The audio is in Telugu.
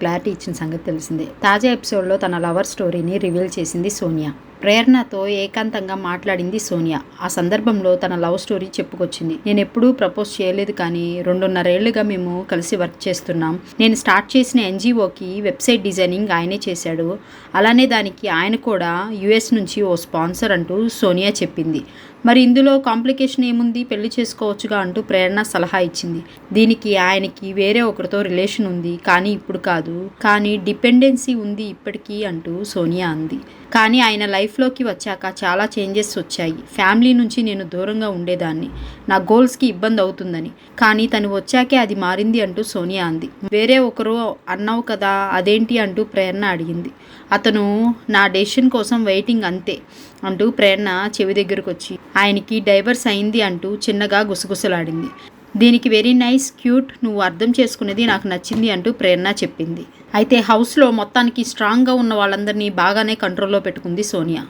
క్లారిటీ ఇచ్చిన సంగతి తెలిసిందే. తాజా ఎపిసోడ్లో తన లవర్ స్టోరీని రివీల్ చేసింది సోనియా. ప్రేరణతో ఏకాంతంగా మాట్లాడింది సోనియా. ఆ సందర్భంలో తన లవ్ స్టోరీ చెప్పుకొచ్చింది. నేను ఎప్పుడూ ప్రపోజ్ చేయలేదు, కానీ 2.5 ఏళ్లుగా మేము కలిసి వర్క్ చేస్తున్నాం. నేను స్టార్ట్ చేసిన ఎన్జిఓకి వెబ్సైట్ డిజైనింగ్ ఆయనే చేశాడు. అలానే దానికి ఆయన కూడా యుఎస్ నుంచి ఓ స్పాన్సర్ అంటూ సోనియా చెప్పింది. మరి ఇందులో కాంప్లికేషన్ ఏముంది, పెళ్లి చేసుకోవచ్చుగా అంటూ ప్రేరణ సలహా ఇచ్చింది. దీనికి ఆయనకి వేరే ఒకరితో రిలేషన్ ఉంది, కానీ ఇప్పుడు కాదు, కానీ డిపెండెన్సీ ఉంది ఇప్పటికీ అంటూ సోనియా అంది. కానీ ఆయన లైఫ్లోకి వచ్చాక చాలా చేంజెస్ వచ్చాయి. ఫ్యామిలీ నుంచి నేను దూరంగా ఉండేదాన్ని, నా గోల్స్కి ఇబ్బంది అవుతుందని, కానీ తను వచ్చాకే అది మారింది అంటూ సోనియా అంది. వేరే ఒకరు అన్నావు కదా, అదేంటి అంటూ ప్రేరణ అడిగింది. అతను నా డెసిషన్ కోసం వెయిటింగ్ అంతే అంటూ ప్రేరణ చెవి దగ్గరకు వచ్చి ఆయనకి డైవర్స్ అయింది అంటూ చిన్నగా గుసగుసలాడింది. దీనికి వెరీ నైస్, క్యూట్, నువ్వు అర్థం చేసుకునేది నాకు నచ్చింది అంటూ ప్రేరణ చెప్పింది. అయితే హౌస్లో మొత్తానికి స్ట్రాంగ్గా ఉన్న వాళ్ళందరినీ బాగానే కంట్రోల్లో పెట్టుకుంది సోనియా.